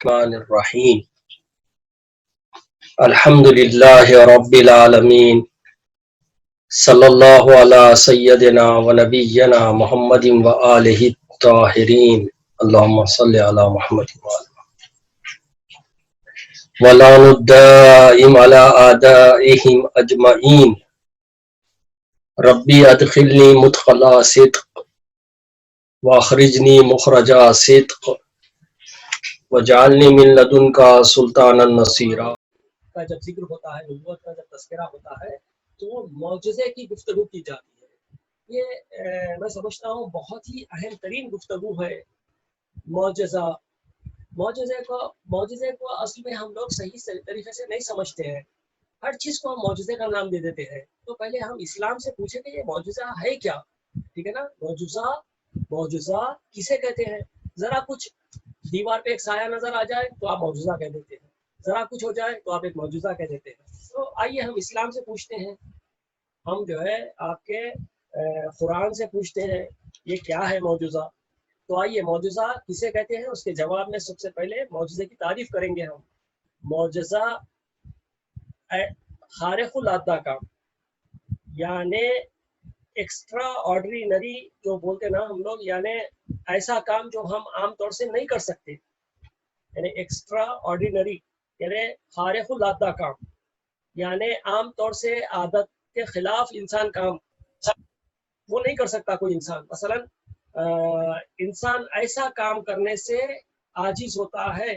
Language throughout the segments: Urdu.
الرحمن الرحیم الحمد للہ رب العالمین صلی اللہ علی سیدنا و نبینا محمد و آلہ الطاہرین اللہم صلی علی محمد ولعن الدائم علی آدائہم اجمعین ربی ادخلنی مدخلا صدق واخرجنی مخرجا صدق وجعلنی من لدنک سلطانا نصیرا کا جب ذکر ہوتا ہے، نبوت کا جب تذکرہ ہوتا ہے تو معجزے کی گفتگو کی جاتی ہے۔ یہ میں سمجھتا ہوں بہت ہی اہم ترین گفتگو ہے۔ معجزے کو اصل میں ہم لوگ صحیح طریقے سے نہیں سمجھتے ہیں، ہر چیز کو ہم معجزے کا نام دے دیتے ہیں۔ تو پہلے ہم اسلام سے پوچھیں کہ یہ معجزہ ہے کیا، ٹھیک ہے نا؟ معجزہ کسے کہتے ہیں؟ ذرا کچھ دیوار پہ ایک سایہ نظر آ جائے تو آپ معجزہ کہہ دیتے ہیں، ذرا کچھ ہو جائے تو آپ ایک معجزہ کہہ دیتے ہیں۔ تو آئیے ہم اسلام سے پوچھتے ہیں، ہم جو ہے آپ کے قرآن سے پوچھتے ہیں یہ کیا ہے معجزہ۔ تو آئیے معجزہ کسے کہتے ہیں اس کے جواب میں سب سے پہلے معجزے کی تعریف کریں گے ہم۔ معجزہ خارق العادہ کام، یعنی ایکسٹرا آرڈینری جو بولتے نا ہم لوگ، یعنی ایسا کام جو ہم عام طور سے نہیں کر سکتے، یعنی ایکسٹرا آرڈینری یعنی خارق العادہ کام، یعنی عام طور سے عادت کے خلاف انسان کام وہ نہیں کر سکتا کوئی انسان۔ مثلا انسان ایسا کام کرنے سے عاجز ہوتا ہے،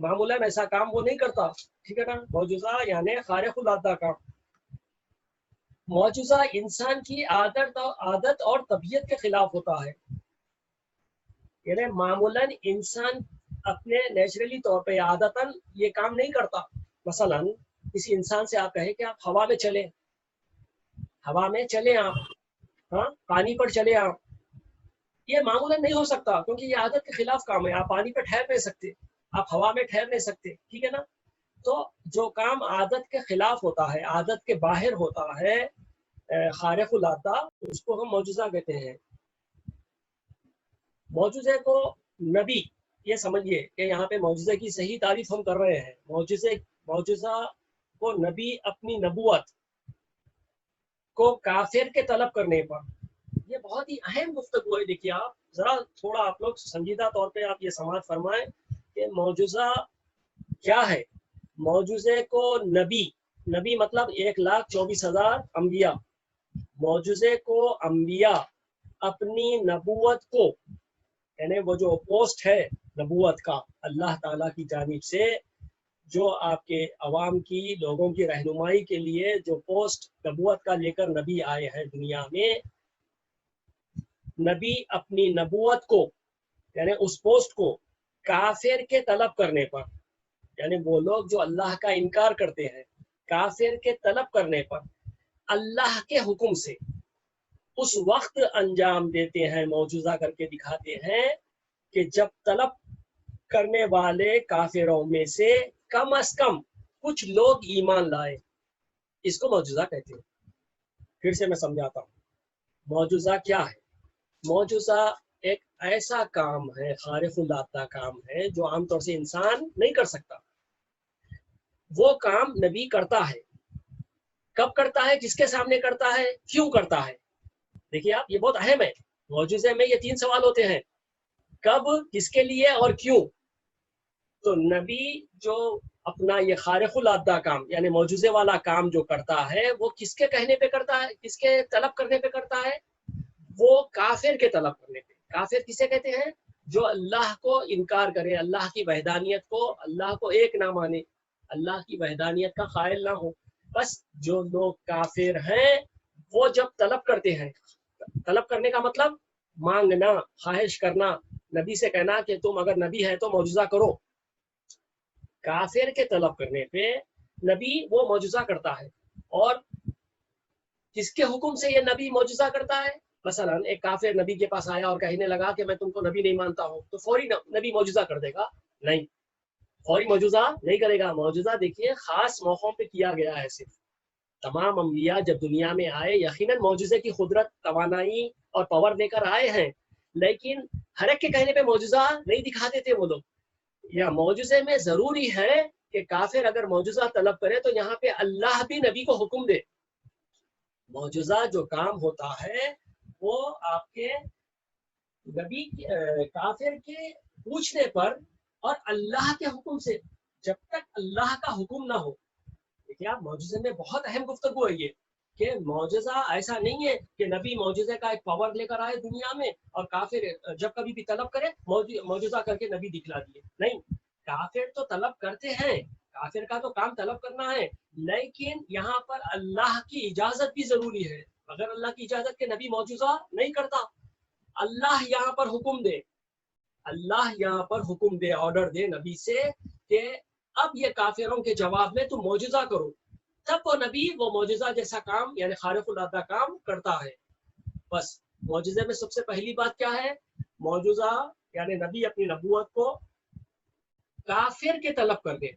معمولاً ایسا کام وہ نہیں کرتا، ٹھیک ہے نا؟ معجزہ یعنی خارق العادہ کام۔ معجزہ انسان کی عادت اور طبیعت کے خلاف ہوتا ہے، یعنی معمولاً انسان اپنے نیچرلی طور پہ عادتاً یہ کام نہیں کرتا۔ مثلا کسی انسان سے آپ کہیں کہ آپ ہوا میں چلیں آپ، ہاں پانی پر چلیں آپ، یہ معمولاً نہیں ہو سکتا کیونکہ یہ عادت کے خلاف کام ہے۔ آپ پانی پہ ٹھہر نہیں سکتے، آپ ہوا میں ٹھہر نہیں سکتے، ٹھیک ہے نا؟ تو جو کام عادت کے خلاف ہوتا ہے، عادت کے باہر ہوتا ہے، خارق العادہ، اس کو ہم معجزہ کہتے ہیں۔ معجزے کو نبی، یہ سمجھیے کہ یہاں پہ معجزے کی صحیح تعریف ہم کر رہے ہیں۔ معجزہ کو نبی اپنی نبوت کو کافر کے طلب کرنے پر، یہ بہت ہی اہم گفتگو ہے۔ دیکھیے آپ ذرا تھوڑا آپ لوگ سنجیدہ طور پہ آپ یہ سماعت فرمائیں کہ معجزہ کیا ہے۔ معجزے کو نبی مطلب 1,24,000 انبیاء، معجزے کو انبیاء اپنی نبوت کو، یعنی وہ جو پوسٹ ہے نبوت کا اللہ تعالیٰ کی جانب سے، جو آپ کے عوام کی لوگوں کی رہنمائی کے لیے جو پوسٹ نبوت کا لے کر نبی آئے ہیں دنیا میں، نبی اپنی نبوت کو یعنی اس پوسٹ کو کافر کے طلب کرنے پر، یعنی وہ لوگ جو اللہ کا انکار کرتے ہیں، کافر کے طلب کرنے پر اللہ کے حکم سے اس وقت انجام دیتے ہیں، معجزہ کر کے دکھاتے ہیں کہ جب طلب کرنے والے کافروں میں سے کم از کم کچھ لوگ ایمان لائے، اس کو معجزہ کہتے ہیں۔ پھر سے میں سمجھاتا ہوں، معجزہ کیا ہے؟ معجزہ ایک ایسا کام ہے، خارق العادہ کام ہے جو عام طور سے انسان نہیں کر سکتا۔ وہ کام نبی کرتا ہے، کب کرتا ہے، کس کے سامنے کرتا ہے، کیوں کرتا ہے؟ دیکھیے آپ یہ بہت اہم ہے۔ معجزے میں یہ 3 سوال ہوتے ہیں، کب، کس کے لیے اور کیوں۔ تو نبی جو اپنا یہ خارق العادہ کام یعنی معجزے والا کام جو کرتا ہے، وہ کس کے کہنے پہ کرتا ہے، کس کے طلب کرنے پہ کرتا ہے؟ وہ کافر کے طلب کرنے پہ۔ کافر کسے کہتے ہیں؟ جو اللہ کو انکار کرے، اللہ کی وحدانیت کو، اللہ کو ایک نہ مانے، اللہ کی وحدانیت کا قائل نہ ہو۔ بس جو لوگ کافر ہیں وہ جب طلب کرتے ہیں، طلب کرنے کا مطلب مانگنا، خواہش کرنا، نبی سے کہنا کہ تم اگر نبی ہے تو معجزہ کرو۔ کافر کے طلب کرنے پہ نبی وہ معجزہ کرتا ہے۔ اور کس کے حکم سے یہ نبی معجزہ کرتا ہے؟ مثلا ایک کافر نبی کے پاس آیا اور کہنے لگا کہ میں تم کو نبی نہیں مانتا ہوں، تو فوری نبی معجزہ کر دے گا؟ نہیں، فوری معجزہ نہیں کرے گا۔ معجزہ دیکھیے خاص موقعوں پہ کیا گیا ہے۔ صرف تمام انبیاء جب دنیا میں آئے یقیناً معجزے کی قدرت، توانائی اور پاور دے کر آئے ہیں، لیکن ہر ایک کے کہنے پہ معجزہ نہیں دکھاتے تھے وہ لوگ۔ یا معجزے میں ضروری ہے کہ کافر اگر معجزہ طلب کرے تو یہاں پہ اللہ بھی نبی کو حکم دے. معجزہ جو کام ہوتا ہے وہ آپ کے نبی کافر کے پوچھنے پر اور اللہ کے حکم سے، جب تک اللہ کا حکم نہ ہو. دیکھیے آپ، معجزے میں بہت اہم گفتگو ہے یہ کہ معجزہ ایسا نہیں ہے کہ نبی معجزے کا ایک پاور لے کر آئے دنیا میں اور کافر جب کبھی بھی طلب کرے معجزہ کر کے نبی دکھلا دیے. نہیں، کافر تو طلب کرتے ہیں، کافر کا تو کام طلب کرنا ہے، لیکن یہاں پر اللہ کی اجازت بھی ضروری ہے. اگر اللہ کی اجازت کے نبی معجزہ نہیں کرتا. اللہ یہاں پر حکم دے، اللہ یہاں پر حکم دے، آرڈر دے نبی سے کہ اب یہ کافروں کے جواب میں تم معجزہ کرو، تب وہ نبی وہ معجزہ جیسا کام یعنی خارق العادہ کام کرتا ہے. بس معجزے میں سب سے پہلی بات کیا ہے؟ معجزہ یعنی نبی اپنی نبوت کو کافر کے طلب کر دے،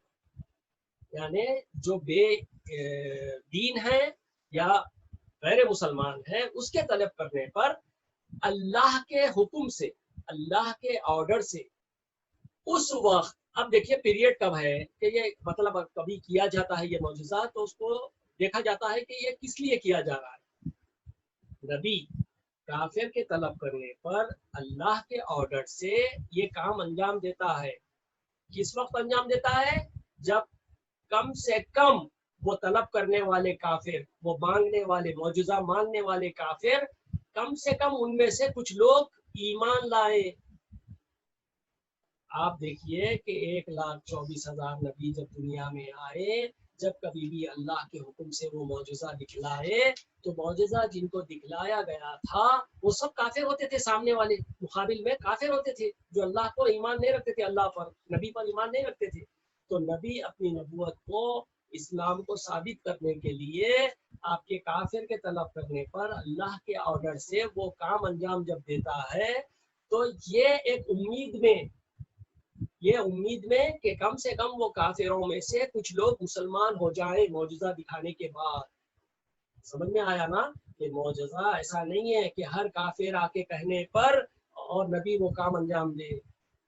یعنی جو بے دین ہے یا غیر مسلمان ہے اس کے طلب کرنے پر اللہ کے حکم سے، اللہ کے آرڈر سے اس وقت. اب دیکھیے پیریڈ کب ہے کہ یہ مطلب کبھی کیا جاتا ہے یہ معجزہ تو اس کو دیکھا جاتا ہے کہ یہ کس لیے کیا جا رہا ہے. نبی کافر کے طلب کرنے پر اللہ کے آرڈر سے یہ کام انجام دیتا ہے. کس وقت انجام دیتا ہے؟ جب کم سے کم وہ طلب کرنے والے کافر، وہ مانگنے والے، معجزہ مانگنے والے کافر، کم سے کم ان میں سے کچھ لوگ ایمان لائے. آپ دیکھیے کہ 1,24,000 نبی جب دنیا میں آئے، جب کبھی بھی اللہ کے حکم سے وہ معجزہ دکھلائے تو معجزہ جن کو دکھلایا گیا تھا وہ سب کافر ہوتے تھے. سامنے والے مقابل میں کافر ہوتے تھے جو اللہ کو ایمان نہیں رکھتے تھے، اللہ پر، نبی پر ایمان نہیں رکھتے تھے. تو نبی اپنی نبوت کو، اسلام کو ثابت کرنے کے لیے آپ کے کافر کے طلب کرنے پر اللہ کے آرڈر سے وہ کام انجام جب دیتا ہے تو یہ ایک امید میں کہ کم سے کم وہ کافروں میں سے کچھ لوگ مسلمان ہو جائیں معجزہ دکھانے کے بعد. سمجھ میں آیا نا کہ معجزہ ایسا نہیں ہے کہ ہر کافر آ کے کہنے پر اور نبی وہ کام انجام دے،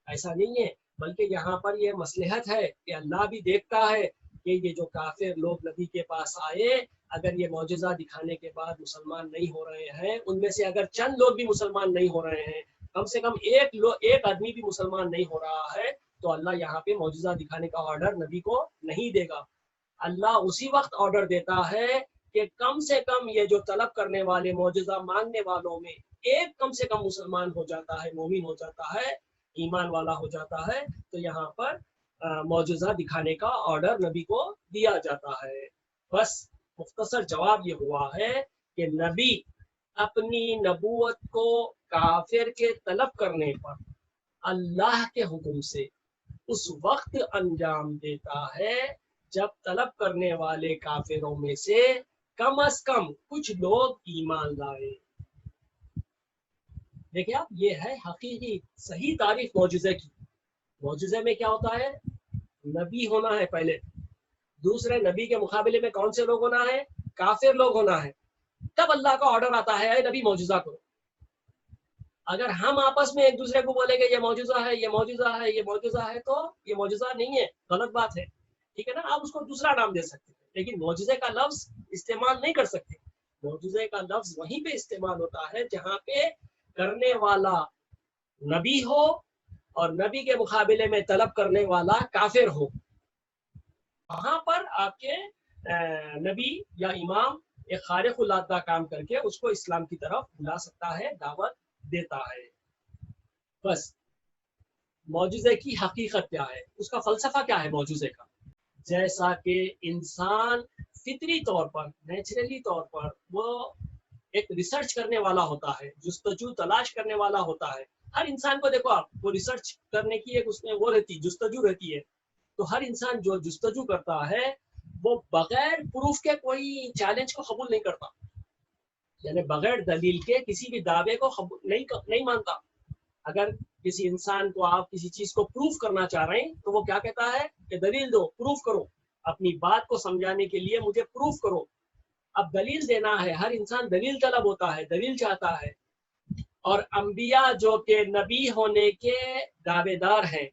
ایسا نہیں ہے. بلکہ یہاں پر یہ مصلحت ہے کہ اللہ بھی دیکھتا ہے کہ یہ جو کافر لوگ نبی کے پاس آئے اگر یہ معجزہ دکھانے کے بعد مسلمان نہیں ہو رہے ہیں، ان میں سے اگر چند لوگ بھی مسلمان نہیں ہو رہے ہیں، کم سے کم ایک آدمی بھی مسلمان نہیں ہو رہا ہے، تو اللہ یہاں پہ معجزہ دکھانے کا آرڈر نبی کو نہیں دے گا. اللہ اسی وقت آرڈر دیتا ہے کہ کم سے کم یہ جو طلب کرنے والے، معجزہ مانگنے والوں میں ایک کم سے کم مسلمان ہو جاتا ہے، مومن ہو جاتا ہے، ایمان والا ہو جاتا ہے، تو یہاں پر معجزہ دکھانے کا آرڈر نبی کو دیا جاتا ہے. بس مختصر جواب یہ ہوا ہے کہ نبی اپنی نبوت کو کافر کے طلب کرنے پر اللہ کے حکم سے اس وقت انجام دیتا ہے جب طلب کرنے والے کافروں میں سے کم از کم کچھ لوگ ایمان لائے. دیکھیں آپ، یہ ہے حقیقی صحیح تعریف معجزے کی. معجزے میں کیا ہوتا ہے؟ نبی ہونا ہے پہلے، دوسرے نبی کے مقابلے میں کون سے لوگ ہونا ہے؟ کافر لوگ ہونا ہے. تب اللہ کا آرڈر آتا ہے اے نبی معجزہ کرو. اگر ہم آپس میں ایک دوسرے کو بولیں گے یہ معجزہ ہے، یہ معجزہ ہے، یہ معجزہ ہے، تو یہ معجزہ نہیں ہے، غلط بات ہے. ٹھیک ہے نا؟ آپ اس کو دوسرا نام دے سکتے ہیں لیکن معجزے کا لفظ استعمال نہیں کر سکتے. معجزے کا لفظ وہیں پہ استعمال ہوتا ہے جہاں پہ کرنے والا نبی ہو اور نبی کے مقابلے میں طلب کرنے والا کافر ہو. وہاں پر آپ کے نبی یا امام ایک خارق العادہ کام کر کے اس کو اسلام کی طرف بلا سکتا ہے، دعوت دیتا ہے. بس معجزے کی حقیقت کیا ہے، اس کا فلسفہ کیا ہے معجزے کا؟ جیسا کہ انسان فطری طور پر، نیچرلی طور پر وہ ایک ریسرچ کرنے والا ہوتا ہے، جستجو تلاش کرنے والا ہوتا ہے. ہر انسان کو دیکھو آپ، وہ ریسرچ کرنے کی ایک اس میں وہ رہتی، جستجو رہتی ہے. تو ہر انسان جو جستجو کرتا ہے وہ بغیر پروف کے کوئی چیلنج کو قبول نہیں کرتا، یعنی بغیر دلیل کے کسی بھی دعوے کو نہیں مانتا. اگر کسی انسان کو آپ کسی چیز کو پروف کرنا چاہ رہے ہیں تو وہ کیا کہتا ہے کہ دلیل دو، پروف کرو، اپنی بات کو سمجھانے کے لیے مجھے پروف کرو. اب دلیل دینا ہے، ہر انسان دلیل طلب ہوتا ہے، دلیل چاہتا ہے. اور انبیاء جو کہ نبی ہونے کے دعوے دار ہیں،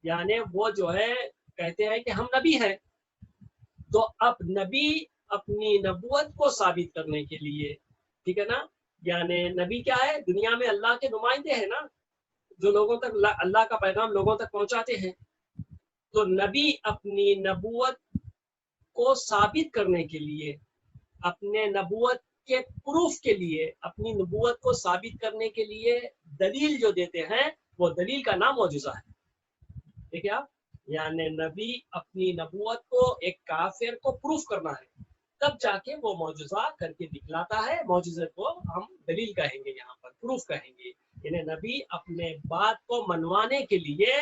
یعنی وہ جو ہے کہتے ہیں کہ ہم نبی ہیں، تو اب نبی اپنی نبوت کو ثابت کرنے کے لیے، ٹھیک ہے نا، یعنی نبی کیا ہے؟ دنیا میں اللہ کے نمائندے ہیں نا، جو لوگوں تک اللہ کا پیغام لوگوں تک پہنچاتے ہیں. تو نبی اپنی نبوت کو ثابت کرنے کے لیے، اپنے نبوت کے پروف کے لیے، اپنی نبوت کو ثابت کرنے کے لیے دلیل جو دیتے ہیں، وہ دلیل کا نام معجزہ ہے. ٹھیک ہے، یعنی نبی اپنی نبوت کو ایک کافر کو پروف کرنا ہے، تب جا کے وہ معجزہ کر کے دکھلاتا ہے. معجزے کو ہم دلیل کہیں گے، یہاں پر پروف کہیں گے. یعنی نبی اپنے بات کو منوانے کے لیے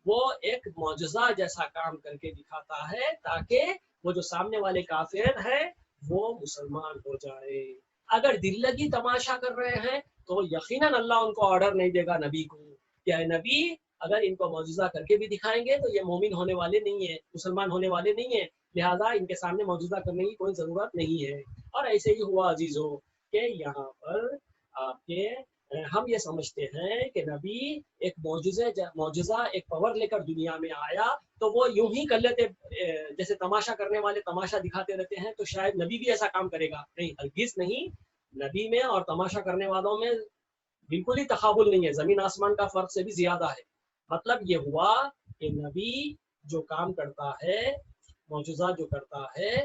وہ ایک معجزہ جیسا کام کر کے دکھاتا ہے، تاکہ وہ جو سامنے والے کافر ہیں وہ مسلمان ہو جائے. اگر دل لگی تماشا کر رہے ہیں تو یقیناً اللہ ان کو آرڈر نہیں دے گا نبی کو کہ اے نبی اگر ان کو معجزہ کر کے بھی دکھائیں گے تو یہ مومن ہونے والے نہیں ہیں، مسلمان ہونے والے نہیں ہیں، لہذا ان کے سامنے معجزہ کرنے کی کوئی ضرورت نہیں ہے. اور ایسے ہی ہوا عزیزو کہ یہاں پر آپ کے ہم یہ سمجھتے ہیں کہ نبی ایک معجزہ ایک پاور لے کر دنیا میں آیا تو وہ یوں ہی کر لیتے، جیسے تماشا کرنے والے تماشا دکھاتے رہتے ہیں تو شاید نبی بھی ایسا کام کرے گا. نہیں، ہرگز نہیں. نبی میں اور تماشا کرنے والوں میں بالکل ہی تقابل نہیں ہے، زمین آسمان کا فرق سے بھی زیادہ ہے. مطلب یہ ہوا کہ نبی جو کام کرتا ہے، معجزہ جو کرتا ہے،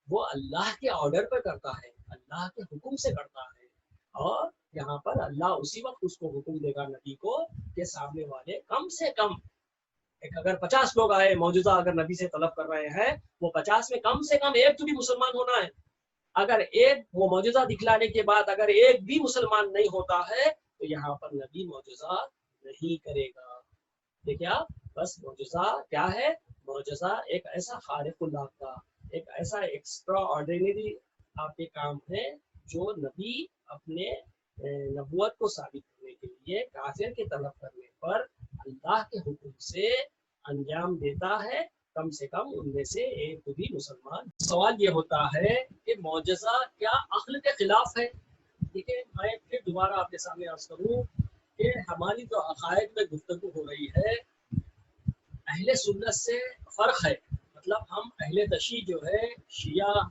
وہ اللہ کے آرڈر پر کرتا ہے، اللہ کے حکم سے کرتا ہے. اور یہاں پر اللہ اسی وقت اس کو حکم دے گا نبی کو کہ سامنے والے کم سے کم اگر 50 لوگ آئے معجزہ اگر نبی سے طلب کر رہے ہیں، وہ 50 میں کم سے کم ایک تو بھی مسلمان ہونا ہے. اگر ایک وہ معجزہ دکھلانے کے بعد اگر ایک بھی مسلمان نہیں ہوتا ہے تو یہاں پر نبی معجزہ نہیں کرے گا. دیکھا، بس معجزہ کیا ہے؟ معجزہ ایک ایسا خارق اللہ کا، ایک ایسا ایکسٹرا آرڈینری آپ کے کام ہے جو نبی اپنے نبوت کو ثابت کرنے کے لیے کافر کے طلب کرنے پر اللہ کے حکم سے انجام دیتا ہے. کم سے کم ان میں سے ایک بھی مسلمان. سوال یہ ہوتا ہے کہ معجزہ کیا عقل کے خلاف ہے؟ ٹھیک ہے، میں پھر دوبارہ آپ کے سامنے عرض کروں کہ ہماری جو عقائد میں گفتگو ہو رہی ہے، اہل سنت سے فرق ہے. مطلب ہم اہل تشیع جو ہے، شیعہ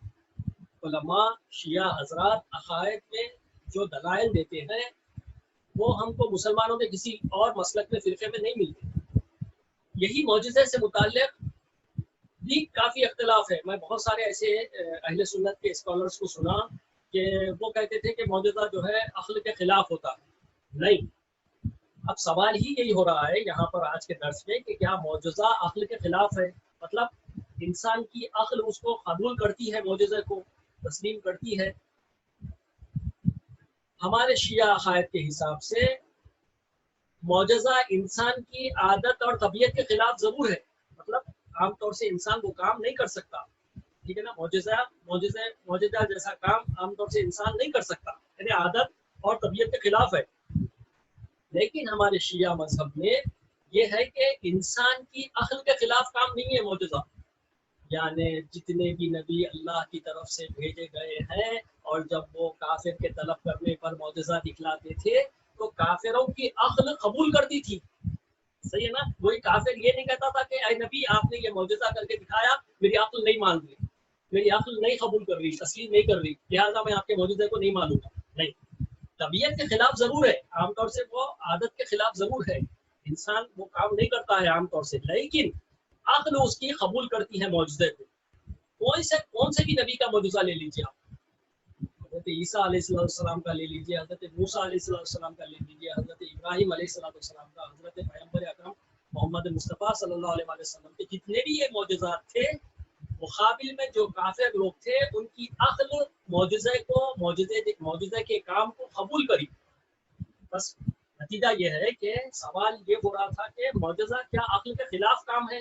علماء، شیعہ حضرات عقائد میں جو دلائل دیتے ہیں وہ ہم کو مسلمانوں کے کسی اور مسلک میں فرقے میں نہیں ملتے. یہی معجزے سے متعلق بھی کافی اختلاف ہے. میں بہت سارے ایسے اہل سنت کے اسکالرس کو سنا کہ وہ کہتے تھے کہ معجزہ جو ہے عقل کے خلاف ہوتا ہے. نہیں، اب سوال ہی یہی ہو رہا ہے یہاں پر آج کے درس میں کہ کیا معجزہ عقل کے خلاف ہے؟ مطلب انسان کی عقل اس کو قبول کرتی ہے، معجزے کو تسلیم کرتی ہے. ہمارے شیعہ عقائد کے حساب سے معجزہ انسان کی عادت اور طبیعت کے خلاف ضرور ہے. مطلب عام طور سے انسان وہ کام نہیں کر سکتا، ٹھیک ہے نا، معجزہ جیسا کام عام طور سے انسان نہیں کر سکتا، یعنی عادت اور طبیعت کے خلاف ہے. لیکن ہمارے شیعہ مذہب میں یہ ہے کہ انسان کی عقل کے خلاف کام نہیں ہے معجزہ. یعنی جتنے بھی نبی اللہ کی طرف سے بھیجے گئے ہیں اور جب وہ کافر کے طلب کرنے پر معجزہ دکھلاتے تھے تو کافروں کی عقل قبول کرتی تھی. صحیح ہے نا؟ کوئی کافر یہ نہیں کہتا تھا کہ اے نبی آپ نے یہ معجزہ کر کے دکھایا، میری عقل نہیں مان رہی، میری عقل نہیں قبول کر رہی، تسلیم نہیں کر رہی، لہٰذا میں آپ کے معجزے کو نہیں مانوں گا. نہیں، طبیعت کے خلاف ضرور ہے، عام طور سے وہ عادت کے خلاف ضرور ہے، انسان وہ کام نہیں کرتا ہے عام طور سے، لیکن عقل اس کی قبول کرتی ہے معجزے کو. کون سے بھی نبی کا معجزہ لے لیجیے آپ، حضرت عیسیٰ علیہ السلام کا لے لیجیے، حضرت موسیٰ علیہ السلام کا لے لیجیے، حضرت ابراہیم علیہ السلام کا، حضرت پیغمبر اکرم محمد مصطفیٰ صلی اللہ علیہ وسلم کے جتنے بھی یہ معجزات تھے، مقابل میں جو کافر لوگ تھے ان کی عقل معجزے کے کام کو قبول کری. بس نتیجہ یہ ہے کہ سوال یہ ہو رہا تھا کہ معجزہ کیا عقل کے خلاف کام ہے؟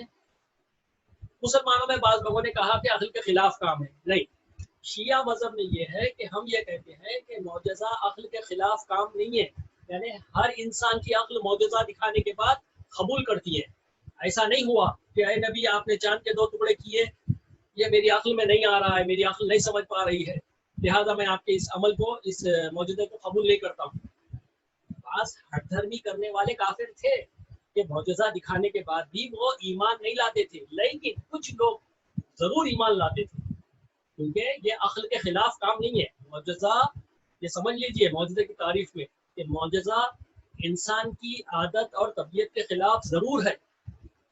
مسلمانوں میں بعض لوگوں نے کہا کہ عقل کے خلاف کام ہے. نہیں، شیعہ مذہب میں یہ ہے کہ ہم یہ کہتے ہیں کہ معجزہ عقل کے خلاف کام نہیں ہے. یعنی ہر انسان کی عقل معجزہ دکھانے کے بعد قبول کرتی ہے. ایسا نہیں ہوا کہ اے نبی آپ نے چاند کے 2 ٹکڑے کیے، یہ میری عقل میں نہیں آ رہا ہے، میری عقل نہیں سمجھ پا رہی ہے، لہذا میں آپ کے اس عمل کو، اس معجزے کو قبول نہیں کرتا ہوں. بعض ہٹ دھرمی کرنے والے کافر تھے کہ معجزہ دکھانے کے بعد بھی وہ ایمان نہیں لاتے تھے، لیکن کچھ لوگ ضرور ایمان لاتے تھے، کیونکہ یہ عقل کے خلاف کام نہیں ہے۔ معجزہ، یہ سمجھ لیجئے معجزے کی تعریف میں کہ معجزہ انسان کی عادت اور طبیعت کے خلاف ضرور ہے،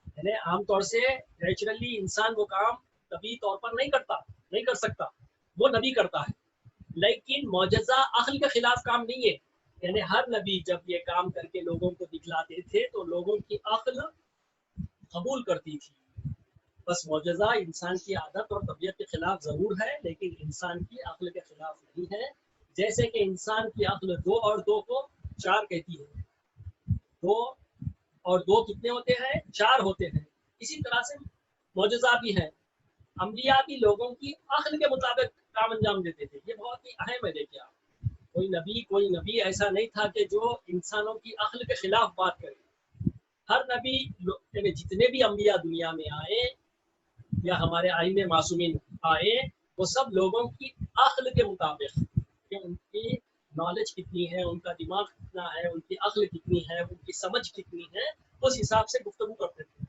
یعنی عام طور سے نیچرلی انسان وہ کام طبیعی طور پر نہیں کر سکتا، وہ نبی کرتا ہے، لیکن معجزہ عقل کے خلاف کام نہیں ہے، یعنی ہر نبی جب یہ کام کر کے لوگوں کو دکھلاتے تھے تو لوگوں کی عقل قبول کرتی تھی۔ بس معجزہ انسان کی عادت اور طبیعت کے خلاف ضرور ہے، لیکن انسان کی عقل کے خلاف نہیں ہے، جیسے کہ انسان کی عقل 2 اور 2 کو 4 کہتی ہے، 2 اور 2 کتنے ہوتے ہیں؟ 4 ہوتے ہیں۔ اسی طرح سے معجزہ بھی ہے، انبیاء بھی لوگوں کی عقل کے مطابق کام انجام دیتے تھے، یہ بہت ہی اہم ہے۔ دیکھیے آپ، کوئی نبی ایسا نہیں تھا کہ جو انسانوں کی عقل کے خلاف بات کرے۔ ہر نبی، یعنی جتنے بھی انبیاء دنیا میں آئے یا ہمارے آئمہ معصومین آئے، وہ سب لوگوں کی عقل کے مطابق، کہ ان کی نالج کتنی ہے، ان کا دماغ کتنا ہے، ان کی عقل کتنی ہے، ان کی سمجھ کتنی ہے، اس حساب سے گفتگو کرتے تھے،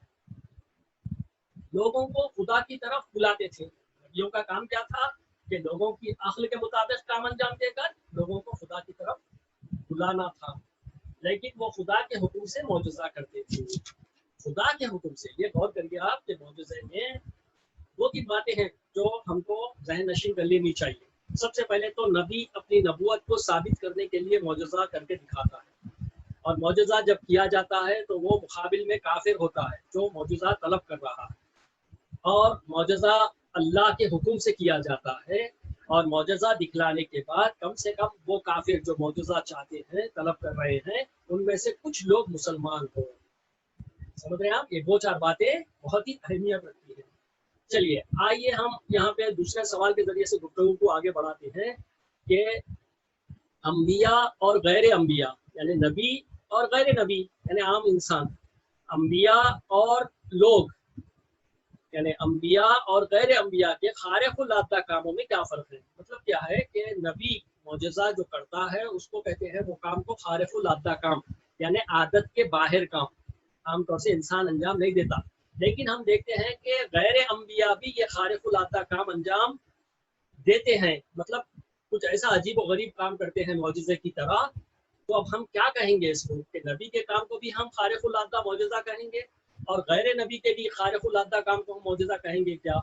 لوگوں کو خدا کی طرف بلاتے تھے۔ نبیوں کا کام کیا تھا کہ لوگوں کی عقل کے مطابق کام انجام دے کر لوگوں کو خدا کی طرف بلانا تھا، لیکن وہ خدا کے حکم سے معجزہ کرتے تھے، خدا کے حکم سے۔ یہ غور کریے آپ کہ معجزے میں وہ کی باتیں ہیں جو ہم کو ذہن نشین کر لینی چاہیے۔ سب سے پہلے تو نبی اپنی نبوت کو ثابت کرنے کے لیے معجزہ کر کے دکھاتا ہے، اور معجزہ جب کیا جاتا ہے تو وہ مقابل میں کافر ہوتا ہے جو معجزہ طلب کر رہا ہے، اور معجزہ اللہ کے حکم سے کیا جاتا ہے، اور معجزہ دکھلانے کے بعد کم سے کم وہ کافر جو معجزہ چاہتے ہیں، طلب کر رہے ہیں، ان میں سے کچھ لوگ مسلمان ہوں۔ سمجھ رہے ہیں آپ؟ یہ 2-4 باتیں بہت ہی اہمیت رکھتی ہیں۔ چلیے آئیے ہم یہاں پہ دوسرے سوال کے ذریعے سے گفتگو کو آگے بڑھاتے ہیں کہ انبیاء اور غیر انبیاء، یعنی نبی اور غیر نبی، یعنی عام انسان، انبیاء اور لوگ، یعنی انبیاء اور غیر انبیاء کے خارق العادہ کاموں میں کیا فرق ہے؟ مطلب کیا ہے کہ نبی معجزہ جو کرتا ہے اس کو کہتے ہیں وہ کام کو خارق العادہ کام، یعنی عادت کے باہر کام، عام طور سے انسان انجام نہیں دیتا، لیکن ہم دیکھتے ہیں کہ غیر انبیاء بھی یہ خارق العادہ کام انجام دیتے ہیں، مطلب کچھ ایسا عجیب و غریب کام کرتے ہیں معجزے کی طرح۔ تو اب ہم کیا کہیں گے اس کو کہ نبی کے کام کو بھی ہم خارق العادہ معجزہ کہیں گے اور غیر نبی کے بھی خارق العادہ کام کو ہم معجزہ کہیں گے کیا؟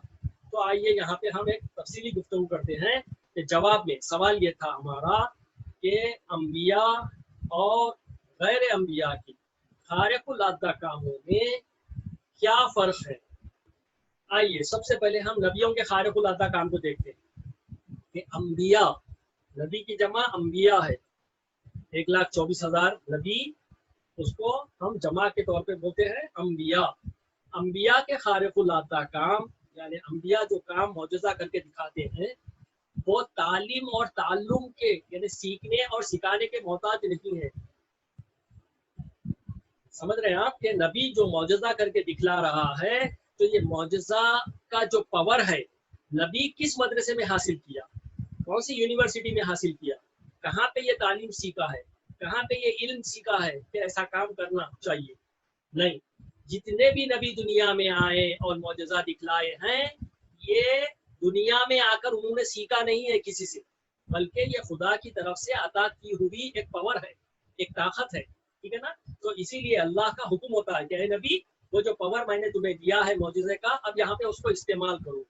تو آئیے یہاں پہ ہم ایک تفصیلی گفتگو کرتے ہیں کہ جواب میں سوال یہ تھا ہمارا کہ انبیاء اور غیر انبیاء کی خارق العادہ کاموں میں کیا فرق ہے۔ آئیے سب سے پہلے ہم نبیوں کے خارق العادہ کام کو دیکھتے ہیں کہ انبیاء، نبی کی جمع انبیاء ہے، 1,24,000 نبی، اس کو ہم جمع کے طور پہ بولتے ہیں انبیاء۔ انبیاء کے خارق العادہ کام، یعنی انبیاء جو کام معجزہ کر کے دکھاتے ہیں، وہ تعلیم اور تعلم کے، یعنی سیکھنے اور سکھانے کے محتاج نہیں ہے۔ سمجھ رہے ہیں آپ کہ نبی جو معجزہ کر کے دکھلا رہا ہے، تو یہ معجزہ کا جو پاور ہے، نبی کس مدرسے میں حاصل کیا، کون سی یونیورسٹی میں حاصل کیا، کہاں پہ یہ تعلیم سیکھا ہے، کہاں پہ یہ علم سیکھا ہے کہ ایسا کام کرنا چاہیے؟ نہیں، جتنے بھی نبی دنیا میں آئے اور معجزہ دکھلائے ہیں، یہ دنیا میں آ کر انہوں نے سیکھا نہیں ہے کسی سے، بلکہ یہ خدا کی طرف سے عطا کی ہوئی ایک پاور ہے، ایک طاقت ہے، ٹھیک ہے نا؟ تو اسی لیے اللہ کا حکم ہوتا ہے کہ اے نبی، وہ جو پاور میں نے تمہیں دیا ہے معجزے کا، اب یہاں پہ اس کو استعمال کرو،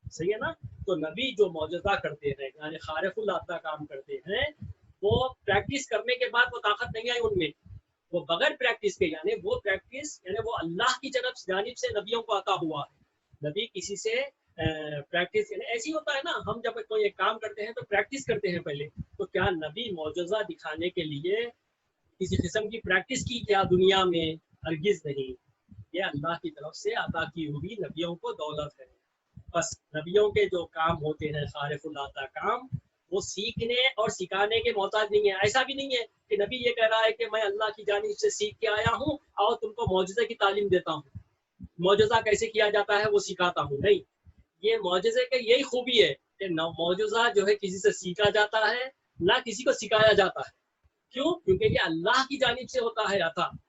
صحیح ہے نا؟ تو نبی جو معجزہ کرتے ہیں، یعنی خارق العادہ کام کرتے ہیں، وہ پریکٹس کرنے کے بعد وہ طاقت نہیں آئی ان میں، وہ بغیر پریکٹس کے، یعنی وہ پریکٹس، یعنی وہ اللہ کی جانب سے نبیوں کو عطا ہوا ہے۔ نبی کسی سے پریکٹس، یعنی ایسی ہوتا ہے نا، ہم جب کوئی ایک کام کرتے ہیں تو پریکٹس کرتے ہیں پہلے، تو کیا نبی معجزہ دکھانے کے لیے کسی قسم کی پریکٹس کی کیا دنیا میں؟ ہرگز نہیں، یہ اللہ کی طرف سے عطا کی ہوئی نبیوں کو دولت ہے۔ بس نبیوں کے جو کام ہوتے ہیں خارق العادہ کام، وہ سیکھنے اور سکھانے کے محتاج نہیں ہے۔ ایسا بھی نہیں ہے کہ نبی یہ کہہ رہا ہے کہ میں اللہ کی جانب سے سیکھ کے آیا ہوں اور تم کو معجزے کی تعلیم دیتا ہوں، معجزہ کیسے کیا جاتا ہے وہ سکھاتا ہوں، نہیں۔ یہ معجزے کی یہی خوبی ہے کہ معجزہ جو ہے کسی سے سیکھا جاتا ہے، نہ کسی کو سکھایا جاتا ہے۔ کیوں؟ کیونکہ یہ اللہ کی جانب سے ہوتا ہے عطا،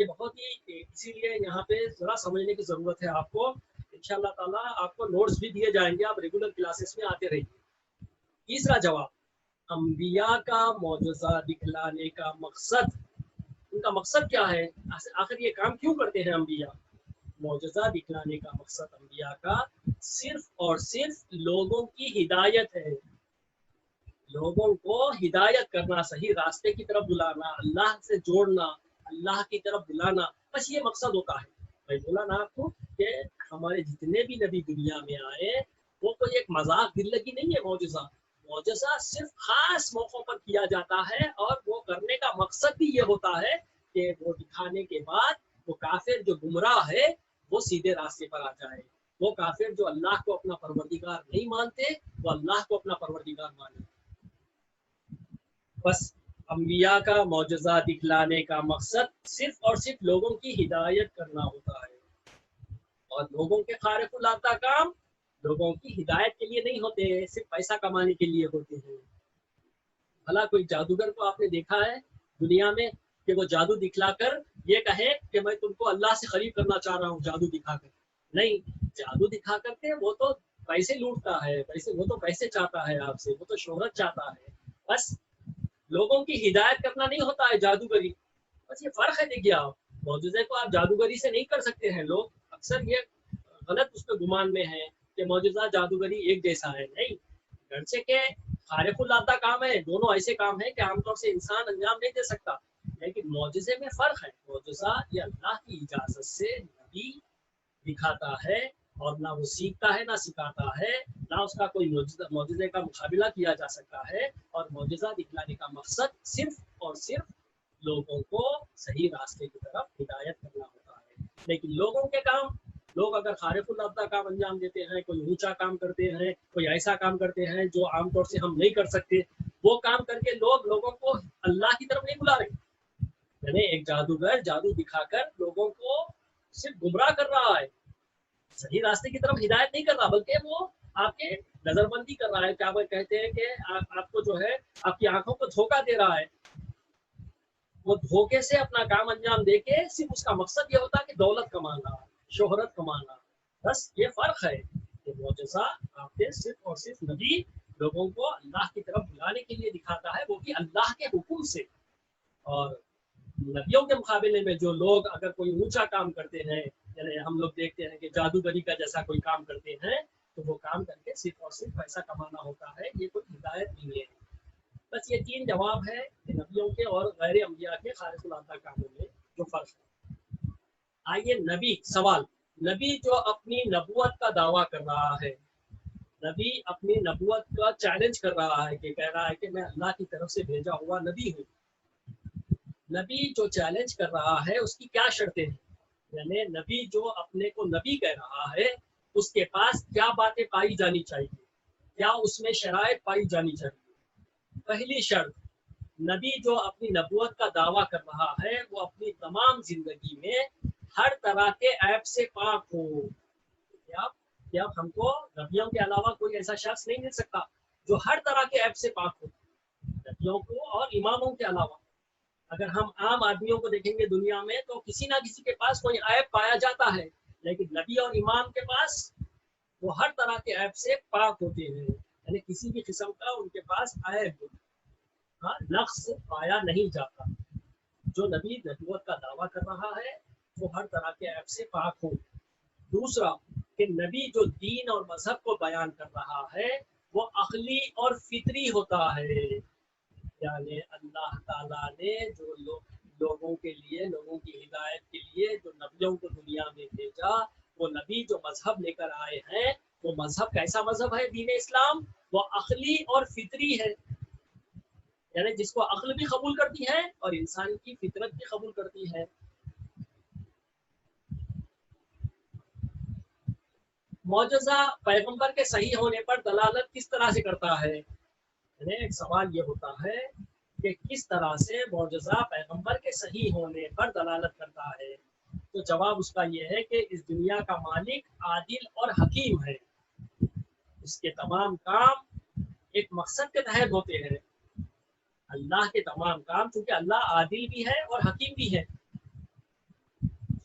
یہ بہت ہی اسی لیے یہاں پہ ذرا سمجھنے کی ضرورت ہے آپ کو. انشاءاللہ تعالیٰ آپ کو نوٹس بھی دیے جائیں گے, آپ ریگولر کلاسز میں آتے رہیے. تیسرا جواب, انبیاء کا معجزہ دکھلانے کا مقصد, ان کا مقصد کیا ہے, آخر یہ کام کیوں کرتے ہیں انبیاء؟ معجزہ دکھلانے کا مقصد انبیاء کا صرف اور صرف لوگوں کی ہدایت ہے, لوگوں کو ہدایت کرنا, صحیح راستے کی طرف بلانا, اللہ سے جوڑنا, اللہ کی طرف بلانا, بس یہ مقصد ہوتا ہے. میں بولا نا آپ کو کہ ہمارے جتنے بھی نبی دنیا میں آئے وہ کوئی ایک مذاق دل لگی نہیں ہے. معجزہ معجزہ صرف خاص موقعوں پر کیا جاتا ہے, اور وہ کرنے کا مقصد بھی یہ ہوتا ہے کہ وہ دکھانے کے بعد وہ کافر جو گمراہ ہے وہ سیدھے راستے پر آ جائے. وہ کافر جو اللہ کو اپنا پروردگار نہیں مانتے وہ اللہ کو اپنا پروردگار مانے. بس انبیاء کا معجزہ دکھلانے کا مقصد صرف اور صرف لوگوں کی ہدایت کرنا ہوتا ہے, اور لوگوں کے خارق العادہ کام لوگوں کی ہدایت کے لیے نہیں ہوتے ہیں, صرف پیسہ کمانے کے لیے ہوتے ہیں. بھلا کوئی جادوگر کو آپ نے دیکھا ہے دنیا میں کہ وہ جادو دکھلا کر یہ کہے کہ میں تم کو اللہ سے قریب کرنا چاہ رہا ہوں جادو دکھا کر؟ نہیں, جادو دکھا کر کے وہ تو پیسے لوٹتا ہے, وہ تو پیسے چاہتا ہے آپ سے, وہ تو شہرت چاہتا ہے. بس لوگوں کی ہدایت کرنا نہیں ہوتا ہے جادوگری. بس یہ فرق ہے. دیکھیے آپ معجزے کو آپ جادوگری سے نہیں کر سکتے ہیں. لوگ اکثر یہ غلط اس پہ گمان میں ہے کہ معجزہ جادوگری ایک جیسا ہے. نہیں, گرچہ کہ خارق العادہ کام ہے, دونوں ایسے کام ہیں کہ عام طور سے انسان انجام نہیں دے سکتا, لیکن معجزے میں فرق ہے. معجزہ یہ اللہ کی اجازت سے نبی دکھاتا ہے, اور نہ وہ سیکھتا ہے نہ سکھاتا ہے, نہ اس کا کوئی معجزے کا مقابلہ کیا جا سکتا ہے. اور معجزہ دکھلانے کا مقصد صرف اور صرف لوگوں کو صحیح راستے کی طرف ہدایت کرنا ہوتا ہے. لیکن لوگوں کے کام, لوگ اگر خارق العادہ کام انجام دیتے ہیں, کوئی اونچا کام کرتے ہیں, کوئی ایسا کام کرتے ہیں جو عام طور سے ہم نہیں کر سکتے, وہ کام کر کے لوگوں کو اللہ کی طرف نہیں بلا رہے. یعنی ایک جادوگر جادو دکھا کر لوگوں کو صرف گمراہ کر رہا ہے, صحیح راستے کی طرف ہدایت نہیں کر رہا, بلکہ وہ آپ کے نظر بندی کر رہا ہے. کیا وہ کہتے ہیں کہ آپ کو جو ہے آپ کی آنکھوں کو دھوکہ دے رہا ہے. وہ دھوکے سے اپنا کام انجام دے کے صرف اس کا مقصد یہ ہوتا ہے کہ دولت کمانا, شہرت کمانا. بس یہ فرق ہے کہ معجزہ آپ کے صرف اور صرف نبی لوگوں کو اللہ کی طرف بلانے کے لیے دکھاتا ہے, وہ بھی اللہ کے حکم سے. اور نبیوں کے مقابلے میں جو لوگ اگر کوئی اونچا کام کرتے ہیں, یعنی ہم لوگ دیکھتے ہیں کہ جادوگری کا جیسا کوئی کام کرتے ہیں, تو وہ کام کر کے صرف اور صرف پیسہ کمانا ہوتا ہے. یہ کوئی ہدایت نہیں ہے. بس یہ 3 جواب ہے کہ نبیوں کے اور غیر انبیاء کے خارق العادہ کاموں میں جو فرق ہے. آئیے نبی, سوال, نبی جو اپنی نبوت کا دعویٰ کر رہا ہے, نبی اپنی نبوت کا چیلنج کر رہا ہے کہ کہہ رہا ہے کہ میں اللہ کی طرف سے بھیجا ہوا نبی ہوں. نبی جو چیلنج کر رہا ہے اس کی کیا شرطیں ہیں؟ یعنی نبی جو اپنے کو نبی کہہ رہا ہے اس کے پاس کیا باتیں پائی جانی چاہیے, کیا اس میں شرائط پائی جانی چاہیے؟ پہلی شرط, نبی جو اپنی نبوت کا دعویٰ کر رہا ہے وہ اپنی تمام زندگی میں ہر طرح کے عیب سے پاک ہو. کیا ہم کو نبیوں کے علاوہ کوئی ایسا شخص نہیں مل سکتا جو ہر طرح کے عیب سے پاک ہو, نبیوں کو اور اماموں کے علاوہ. اگر ہم عام آدمیوں کو دیکھیں گے دنیا میں تو کسی نہ کسی کے پاس کوئی عیب پایا جاتا ہے, لیکن نبی اور امام کے پاس وہ ہر طرح کے عیب سے پاک ہوتے ہیں. یعنی کسی بھی قسم کا ان کے پاس عیب, نقص پایا نہیں جاتا. جو نبی نبوت کا دعویٰ کر رہا ہے وہ ہر طرح کے عیب سے پاک ہو. دوسرا کہ نبی جو دین اور مذہب کو بیان کر رہا ہے وہ عقلی اور فطری ہوتا ہے. یعنی اللہ تعالیٰ نے جو لوگوں کے لیے, لوگوں کی ہدایت کے لیے جو نبیوں کو دنیا میں بھیجا, وہ نبی جو مذہب لے کر آئے ہیں وہ مذہب کیسا مذہب ہے؟ دین اسلام وہ عقلی اور فطری ہے. یعنی جس کو عقل بھی قبول کرتی ہے اور انسان کی فطرت بھی قبول کرتی ہے. معجزہ پیغمبر کے صحیح ہونے پر دلالت کس طرح سے کرتا ہے؟ یعنی ایک سوال یہ ہوتا ہے کہ کس طرح سے معجزہ پیغمبر کے صحیح ہونے پر دلالت کرتا ہے؟ تو جواب اس کا یہ ہے کہ اس دنیا کا مالک عادل اور حکیم ہے. اس کے تمام کام ایک مقصد کے تحت ہوتے ہیں. اللہ کے تمام کام, چونکہ اللہ عادل بھی ہے اور حکیم بھی ہے,